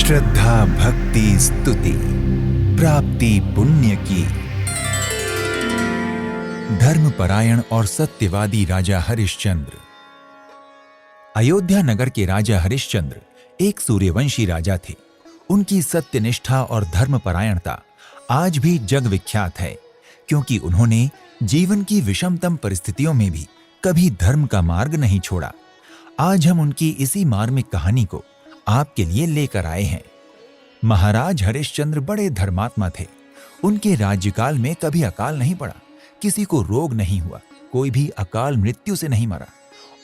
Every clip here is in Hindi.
श्रद्धा भक्ति स्तुति प्राप्ति पुण्य की। धर्मपरायण और सत्यवादी राजा हरिश्चंद्र। अयोध्या नगर के राजा हरिश्चंद्र एक सूर्यवंशी राजा थे। उनकी सत्यनिष्ठा और धर्मपरायणता आज भी जग विख्यात है, क्योंकि उन्होंने जीवन की विषमतम परिस्थितियों में भी कभी धर्म का मार्ग नहीं छोड़ा। आज हम उनकी इसी मार्मिक कहानी को आपके लिए लेकर आए हैं। महाराज हरिश्चंद्र बड़े धर्मात्मा थे। उनके राज्यकाल में कभी अकाल नहीं पड़ा, किसी को रोग नहीं हुआ, कोई भी अकाल मृत्यु से नहीं मरा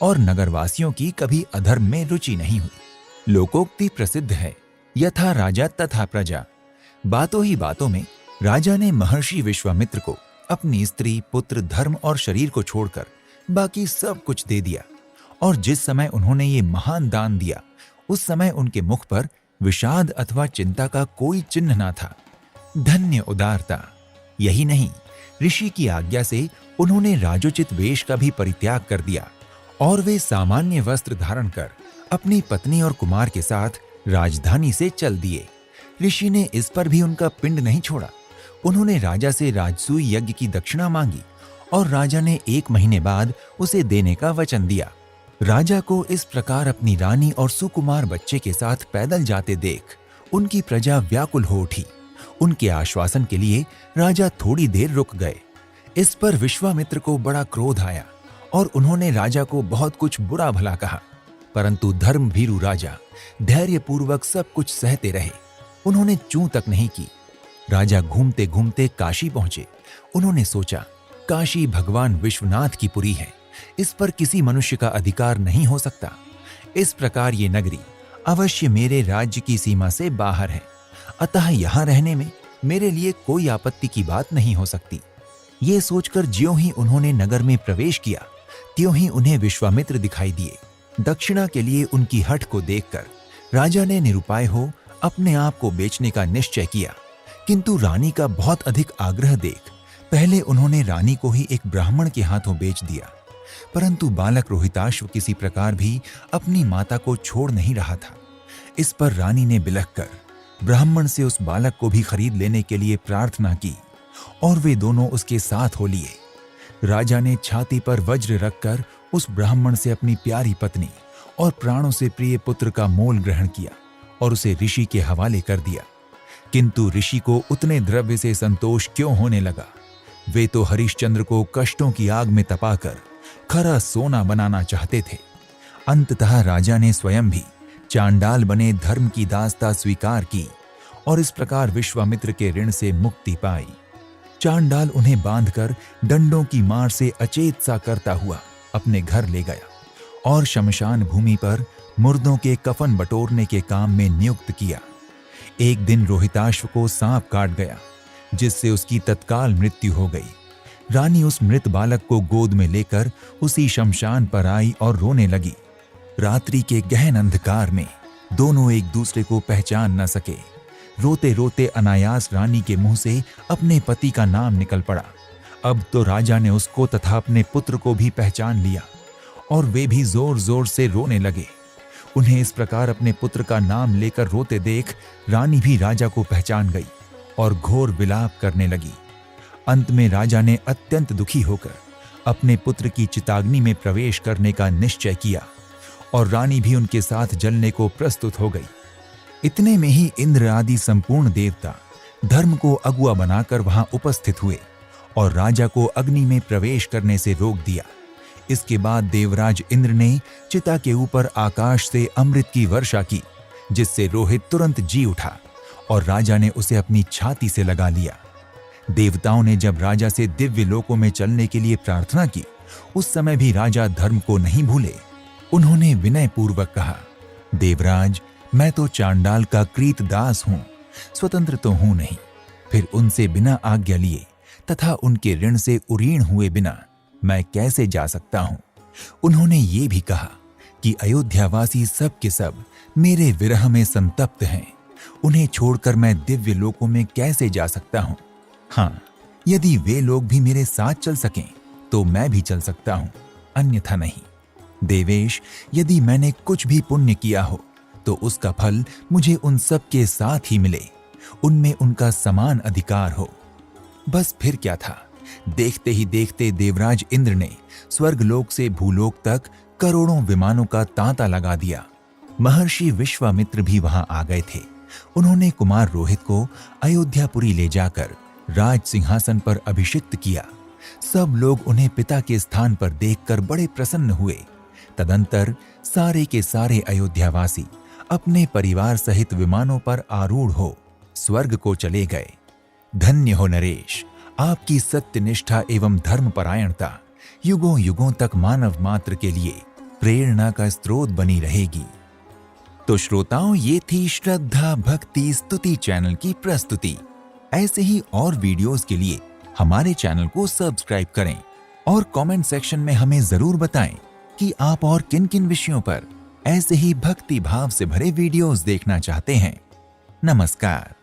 और नगरवासियों की कभी अधर्म में रुचि नहीं हुई। लोकोक्ति प्रसिद्ध है, यथा राजा तथा प्रजा। बातों ही बातों में राजा ने महर्षि विश्वामित्र को अपनी स्त्री, पुत्र, धर्म और शरीर को छोड़कर बाकी सब कुछ दे दिया। और जिस समय उन्होंने ये महान दान दिया, उस समय उनके मुख पर विषाद अथवा चिंता का कोई चिन्ह ना था। धन्य उदारता! यही नहीं, ऋषि की आज्ञा से उन्होंने राजोचित वेश का भी परित्याग कर दिया और वे सामान्य वस्त्र धारण कर अपनी पत्नी और कुमार के साथ राजधानी से चल दिए। ऋषि ने इस पर भी उनका पिंड नहीं छोड़ा। उन्होंने राजा से राजसूय यज्ञ की दक्षिणा मांगी और राजा ने 1 महीने बाद उसे देने का वचन दिया। राजा को इस प्रकार अपनी रानी और सुकुमार बच्चे के साथ पैदल जाते देख उनकी प्रजा व्याकुल हो उठी। उनके आश्वासन के लिए राजा थोड़ी देर रुक गए। इस पर विश्वामित्र को बड़ा क्रोध आया और उन्होंने राजा को बहुत कुछ बुरा भला कहा, परंतु धर्म भीरू राजा धैर्यपूर्वक सब कुछ सहते रहे। उन्होंने चूं तक नहीं की। राजा घूमते घूमते काशी पहुंचे। उन्होंने सोचा, काशी भगवान विश्वनाथ की पुरी है, इस पर किसी मनुष्य का अधिकार नहीं हो सकता। इस प्रकार ये नगरी अवश्य मेरे राज्य की सीमा से बाहर है, अतः यहाँ रहने में मेरे लिए कोई आपत्ति की बात नहीं हो सकती। ये सोचकर ज्यों ही उन्होंने नगर में प्रवेश किया, त्यों ही उन्हें विश्वामित्र दिखाई दिए। दक्षिणा के लिए उनकी हठ को देखकर राजा ने निरुपाय हो अपने आप को बेचने का निश्चय किया, किंतु रानी का बहुत अधिक आग्रह देख पहले उन्होंने रानी को ही एक ब्राह्मण के हाथों बेच दिया। परंतु बालक रोहिताश्व किसी प्रकार भी अपनी माता को छोड़ नहीं रहा था। इस पर रानी ने बिलख कर ब्राह्मण से उस बालक को भी खरीद लेने के लिए प्रार्थना की और वे दोनों उसके साथ हो लिए। राजा ने छाती पर वज्र रखकर उस ब्राह्मण से अपनी प्यारी पत्नी और प्राणों से प्रिय पुत्र का मोल ग्रहण किया और उसे ऋषि के हवाले कर दिया। किंतु ऋषि को उतने द्रव्य से संतोष क्यों होने लगा? वे तो हरिश्चंद्र को कष्टों की आग में तपाकर खरा सोना बनाना चाहते थे। अंततः राजा ने स्वयं भी चांडाल बने धर्म की दासता स्वीकार की और इस प्रकार विश्वामित्र के ऋण से मुक्ति पाई। चांडाल उन्हें बांधकर डंडों की मार से अचेत सा करता हुआ अपने घर ले गया और शमशान भूमि पर मुर्दों के कफन बटोरने के काम में नियुक्त किया। एक दिन रोहिताश्व को सांप काट गया, जिससे उसकी तत्काल मृत्यु हो गई। रानी उस मृत बालक को गोद में लेकर उसी शमशान पर आई और रोने लगी। रात्रि के गहन अंधकार में दोनों एक दूसरे को पहचान न सके। रोते रोते अनायास रानी के मुंह से अपने पति का नाम निकल पड़ा। अब तो राजा ने उसको तथा अपने पुत्र को भी पहचान लिया और वे भी जोर जोर से रोने लगे। उन्हें इस प्रकार अपने पुत्र का नाम लेकर रोते देख रानी भी राजा को पहचान गई और घोर विलाप करने लगी। अंत में राजा ने अत्यंत दुखी होकर अपने पुत्र की चिताग्नि में प्रवेश करने का निश्चय किया और रानी भी उनके साथ जलने को प्रस्तुत हो गई। इतने में ही इंद्र आदि संपूर्ण देवता धर्म को अगुआ बनाकर वहां उपस्थित हुए और राजा को अग्नि में प्रवेश करने से रोक दिया। इसके बाद देवराज इंद्र ने चिता के ऊपर आकाश से अमृत की वर्षा की, जिससे रोहित तुरंत जी उठा और राजा ने उसे अपनी छाती से लगा लिया। देवताओं ने जब राजा से दिव्य लोकों में चलने के लिए प्रार्थना की, उस समय भी राजा धर्म को नहीं भूले। उन्होंने विनय पूर्वक कहा, देवराज, मैं तो चांडाल का कृत दास हूं, स्वतंत्र तो हूं नहीं। फिर उनसे बिना आज्ञा लिए तथा उनके ऋण से उरीण हुए बिना मैं कैसे जा सकता हूं? उन्होंने ये भी कहा कि अयोध्यावासी सब के सब मेरे विरह में संतप्त हैं। उन्हें छोड़कर मैं दिव्य लोकों में कैसे जा सकता हूं? हाँ, यदि वे लोग भी मेरे साथ चल सकें तो मैं भी चल सकता हूं, अन्यथा नहीं। देवेश, यदि मैंने कुछ भी पुण्य किया हो तो उसका फल मुझे उन सब के साथ ही मिले, उनमें उनका समान अधिकार हो। बस फिर क्या था, देखते ही देखते देवराज इंद्र ने स्वर्गलोक से भूलोक तक करोड़ों विमानों का तांता लगा दिया। महर्षि विश्वामित्र भी वहां आ गए थे। उन्होंने कुमार रोहित को अयोध्यापुरी ले जाकर राज सिंहासन पर अभिषिक्त किया। सब लोग उन्हें पिता के स्थान पर देखकर बड़े प्रसन्न हुए। तदंतर सारे के सारे अयोध्यावासी अपने परिवार सहित विमानों पर आरूढ़ हो स्वर्ग को चले गए। धन्य हो नरेश, आपकी सत्यनिष्ठा एवं धर्मपरायणता युगों युगों तक मानव मात्र के लिए प्रेरणा का स्रोत बनी रहेगी। तो श्रोताओं, ये थी श्रद्धा भक्ति स्तुति चैनल की प्रस्तुति। ऐसे ही और वीडियोस के लिए हमारे चैनल को सब्सक्राइब करें और कमेंट सेक्शन में हमें जरूर बताएं कि आप और किन किन विषयों पर ऐसे ही भक्ति भाव से भरे वीडियोस देखना चाहते हैं। नमस्कार।